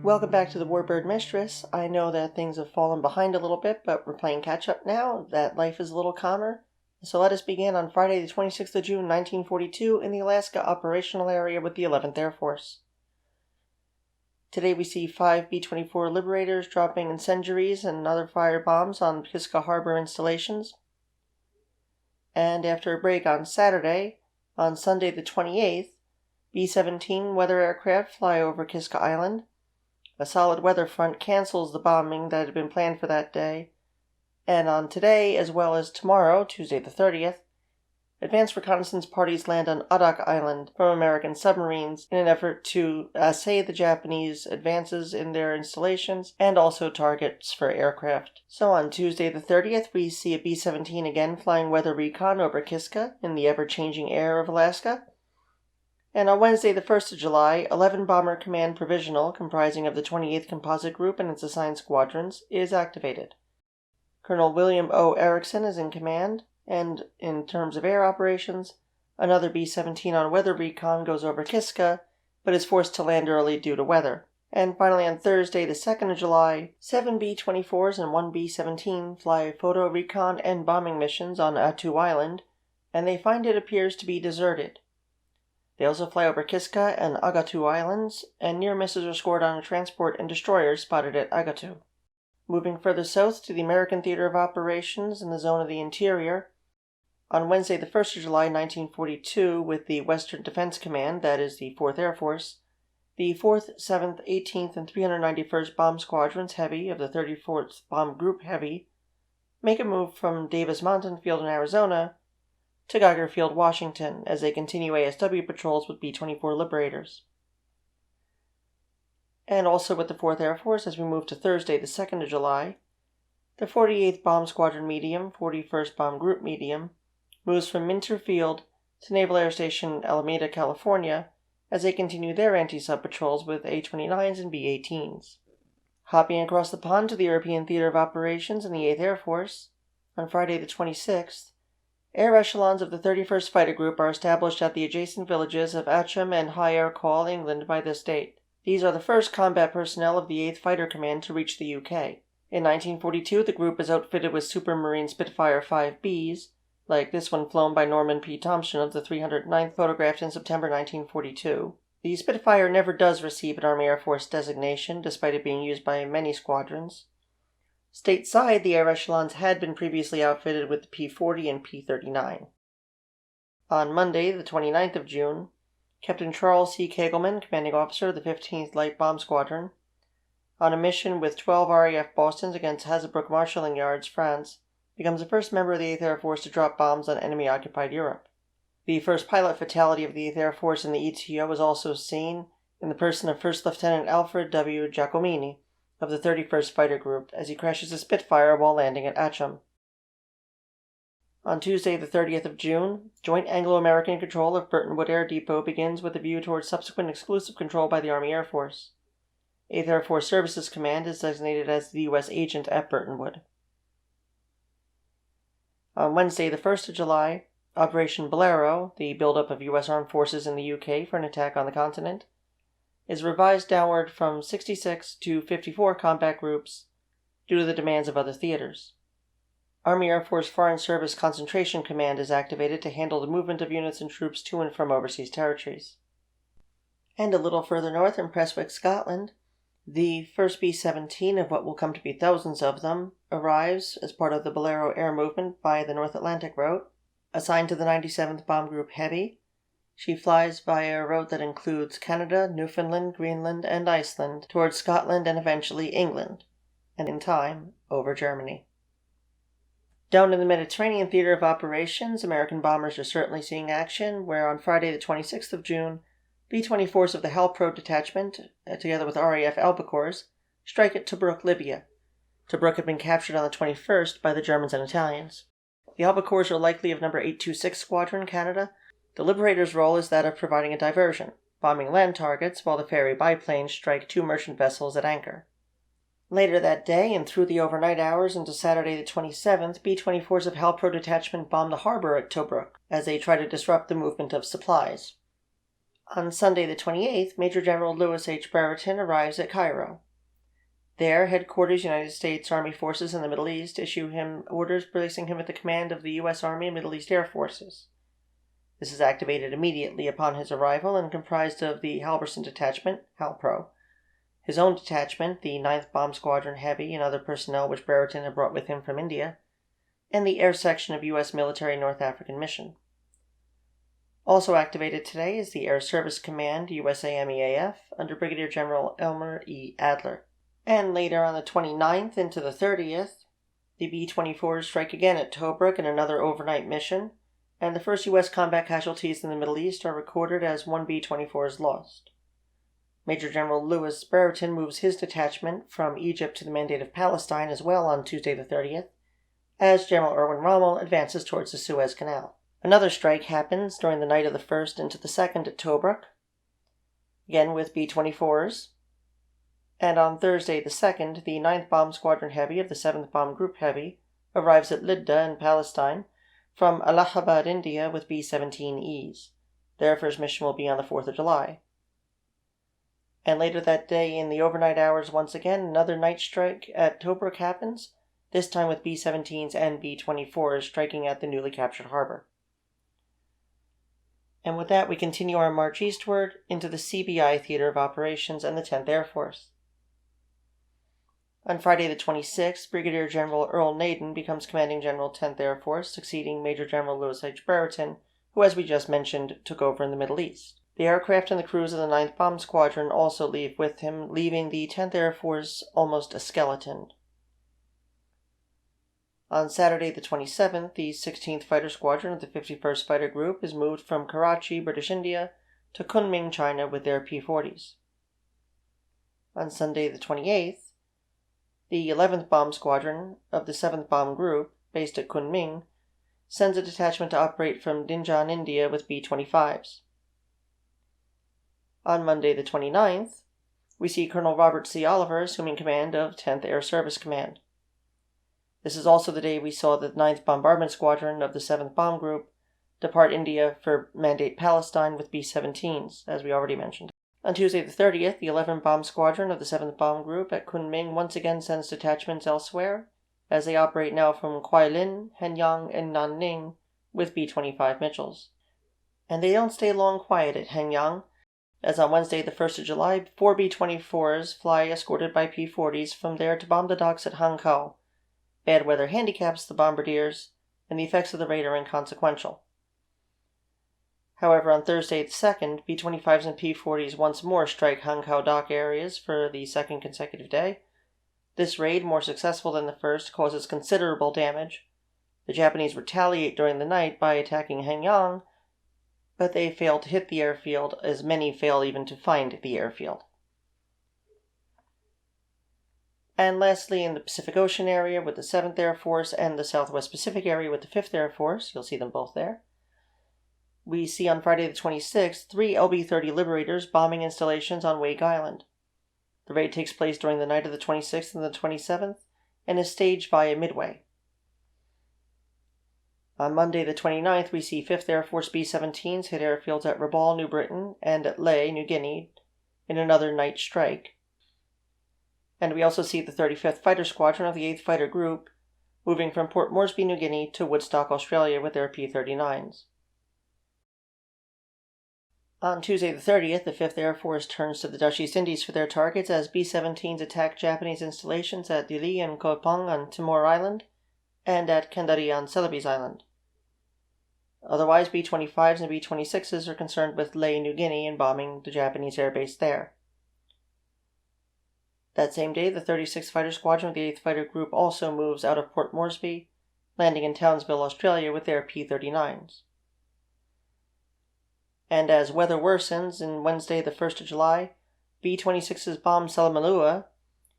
Welcome back to the Warbird Mistress. I know that things have fallen behind a little bit, but we're playing catch-up now, that life is a little calmer. So let us begin on Friday the 26th of June, 1942, in the Alaska Operational Area with the 11th Air Force. Today we see 5 B-24 Liberators dropping incendiaries and other fire bombs on Kiska Harbor installations. And after a break on Saturday, on Sunday the 28th, B-17 weather aircraft fly over Kiska Island. A solid weather front cancels the bombing that had been planned for that day, and on today, as well as tomorrow, Tuesday the 30th, advanced reconnaissance parties land on Adak Island from American submarines in an effort to assay the Japanese advances in their installations and also targets for aircraft. So on Tuesday the 30th, we see a B-17 again flying weather recon over Kiska in the ever-changing air of Alaska. And on Wednesday, the 1st of July, 11 Bomber Command Provisional, comprising of the 28th Composite Group and its assigned squadrons, is activated. Colonel William O. Erickson is in command, and in terms of air operations, another B-17 on weather recon goes over Kiska, but is forced to land early due to weather. And finally, on Thursday, the 2nd of July, 7 B-24s and 1 B-17 fly photo recon and bombing missions on Attu Island, and they find it appears to be deserted. They also fly over Kiska and Agatu Islands, and near misses are scored on a transport and destroyers spotted at Agatu. Moving further south to the American Theater of Operations in the zone of the interior, on Wednesday the 1st of July 1942, with the Western Defense Command, that is the 4th Air Force, the 4th, 7th, 18th, and 391st Bomb Squadrons Heavy of the 34th Bomb Group Heavy make a move from Davis Mountain Field in Arizona to Geiger Field, Washington, as they continue ASW patrols with B-24 Liberators. And also with the 4th Air Force, as we move to Thursday, the 2nd of July, the 48th Bomb Squadron Medium, 41st Bomb Group Medium, moves from Minter Field to Naval Air Station Alameda, California, as they continue their anti-sub patrols with A-29s and B-18s. Hopping across the pond to the European Theater of Operations in the 8th Air Force, on Friday the 26th, air echelons of the 31st Fighter Group are established at the adjacent villages of Atcham and High Air Call, England, by this date. These are the first combat personnel of the 8th Fighter Command to reach the UK. In 1942, the group is outfitted with Supermarine Spitfire 5Bs, like this one flown by Norman P. Thompson of the 309th, photographed in September 1942. The Spitfire never does receive an Army Air Force designation, despite it being used by many squadrons. Stateside, the air echelons had been previously outfitted with the P-40 and P-39. On Monday, the 29th of June, Captain Charles C. Kagelman, commanding officer of the 15th Light Bomb Squadron, on a mission with 12 RAF Bostons against Hazebrouck Marshalling Yards, France, becomes the first member of the 8th Air Force to drop bombs on enemy-occupied Europe. The first pilot fatality of the 8th Air Force in the ETO was also seen in the person of First Lieutenant Alfred W. Giacomini of the 31st Fighter Group, as he crashes a Spitfire while landing at Atcham. On Tuesday, the 30th of June, joint Anglo-American control of Burtonwood Air Depot begins with a view towards subsequent exclusive control by the Army Air Force. 8th Air Force Services Command is designated as the U.S. agent at Burtonwood. On Wednesday, the 1st of July, Operation Bolero, the buildup of U.S. armed forces in the UK for an attack on the continent, is revised downward from 66 to 54 combat groups due to the demands of other theaters. Army Air Force Foreign Service Concentration Command is activated to handle the movement of units and troops to and from overseas territories. And a little further north in Prestwick, Scotland, the 1st B-17 of what will come to be thousands of them arrives as part of the Bolero air movement by the North Atlantic route, assigned to the 97th Bomb Group Heavy. She flies via a route that includes Canada, Newfoundland, Greenland, and Iceland towards Scotland and eventually England, and in time, over Germany. Down in the Mediterranean Theater of Operations, American bombers are certainly seeing action, where on Friday the 26th of June, B-24s of the Halpro Detachment, together with RAF Albacores, strike at Tobruk, Libya. Tobruk had been captured on the 21st by the Germans and Italians. The Albacores are likely of No. 826 Squadron, Canada. The Liberators' role is that of providing a diversion, bombing land targets while the ferry biplanes strike 2 merchant vessels at anchor. Later that day, and through the overnight hours into Saturday the 27th, B-24s of Halpro Detachment bomb the harbor at Tobruk as they try to disrupt the movement of supplies. On Sunday the 28th, Major General Lewis H. Brereton arrives at Cairo. There, Headquarters United States Army Forces in the Middle East issue him orders placing him at the command of the U.S. Army and Middle East Air Forces. This is activated immediately upon his arrival and comprised of the Halverson Detachment, HALPRO, his own detachment, the 9th Bomb Squadron Heavy, and other personnel which Brereton had brought with him from India, and the Air Section of U.S. Military North African Mission. Also activated today is the Air Service Command, USAMEAF, under Brigadier General Elmer E. Adler. And later on the 29th into the 30th, the B-24s strike again at Tobruk in another overnight mission, and the first U.S. combat casualties in the Middle East are recorded as one B-24 is lost. Major General Lewis Brereton moves his detachment from Egypt to the Mandate of Palestine as well on Tuesday the 30th, as General Erwin Rommel advances towards the Suez Canal. Another strike happens during the night of the 1st into the 2nd at Tobruk, again with B-24s. And on Thursday the 2nd, the 9th Bomb Squadron Heavy of the 7th Bomb Group Heavy arrives at Lidda in Palestine from Allahabad, India with B-17Es. Their first mission will be on the 4th of July. And later that day, in the overnight hours, once again, another night strike at Tobruk happens, this time with B-17s and B-24s striking at the newly captured harbor. And with that, we continue our march eastward into the CBI Theater of Operations and the 10th Air Force. On Friday the 26th, Brigadier General Earl Naden becomes Commanding General 10th Air Force, succeeding Major General Lewis H. Brereton, who, as we just mentioned, took over in the Middle East. The aircraft and the crews of the 9th Bomb Squadron also leave with him, leaving the 10th Air Force almost a skeleton. On Saturday the 27th, the 16th Fighter Squadron of the 51st Fighter Group is moved from Karachi, British India, to Kunming, China with their P-40s. On Sunday the 28th, the 11th Bomb Squadron of the 7th Bomb Group, based at Kunming, sends a detachment to operate from Dinjan, India with B-25s. On Monday the 29th, we see Colonel Robert C. Oliver assuming command of 10th Air Service Command. This is also the day we saw the 9th Bombardment Squadron of the 7th Bomb Group depart India for Mandate Palestine with B-17s, as we already mentioned. On Tuesday the 30th, the 11th Bomb Squadron of the 7th Bomb Group at Kunming once again sends detachments elsewhere, as they operate now from Kwailin, Henyang, and Nanning with B-25 Mitchells. And they don't stay long quiet at Henyang, as on Wednesday the 1st of July, 4 B-24s fly escorted by P-40s from there to bomb the docks at Hankow. Bad weather handicaps the bombardiers, and the effects of the raid are inconsequential. However, on Thursday the 2nd, B-25s and P-40s once more strike Hankow dock areas for the second consecutive day. This raid, more successful than the first, causes considerable damage. The Japanese retaliate during the night by attacking Henyang, but they fail to hit the airfield, as many fail even to find the airfield. And lastly, in the Pacific Ocean area with the 7th Air Force and the Southwest Pacific area with the 5th Air Force, you'll see them both there, we see on Friday the 26th 3 LB-30 Liberators bombing installations on Wake Island. The raid takes place during the night of the 26th and the 27th and is staged via Midway. On Monday the 29th, we see 5th Air Force B-17s hit airfields at Rabaul, New Britain, and at Lae, New Guinea, in another night strike. And we also see the 35th Fighter Squadron of the 8th Fighter Group moving from Port Moresby, New Guinea to Woodstock, Australia with their P-39s. On Tuesday the 30th, the 5th Air Force turns to the Dutch East Indies for their targets as B-17s attack Japanese installations at Dili and Koh Pong on Timor Island and at Kendari on Celebes Island. Otherwise, B-25s and B-26s are concerned with Lae, New Guinea, and bombing the Japanese airbase there. That same day, the 36th Fighter Squadron of the 8th Fighter Group also moves out of Port Moresby, landing in Townsville, Australia with their P-39s. And as weather worsens, on Wednesday the 1st of July, B-26s bomb Salamalua,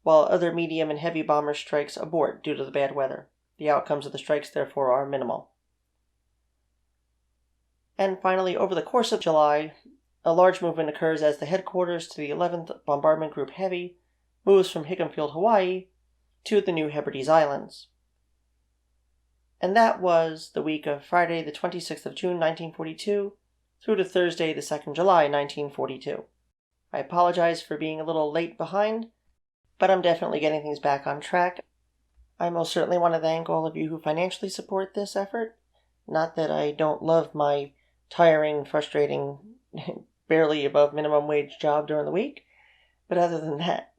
while other medium and heavy bomber strikes abort due to the bad weather. The outcomes of the strikes, therefore, are minimal. And finally, over the course of July, a large movement occurs as the headquarters to the 11th Bombardment Group Heavy moves from Hickam Field, Hawaii, to the New Hebrides Islands. And that was the week of Friday the 26th of June, 1942, through to Thursday, the 2nd July, 1942. I apologize for being a little late behind, but I'm definitely getting things back on track. I most certainly want to thank all of you who financially support this effort. Not that I don't love my tiring, frustrating, barely above minimum wage job during the week, but other than that,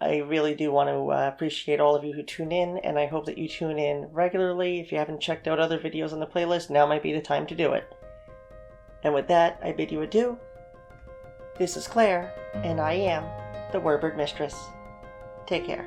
I really do want to appreciate all of you who tune in, and I hope that you tune in regularly. If you haven't checked out other videos on the playlist, now might be the time to do it. And with that, I bid you adieu. This is Claire, and I am the Warbird Mistress. Take care.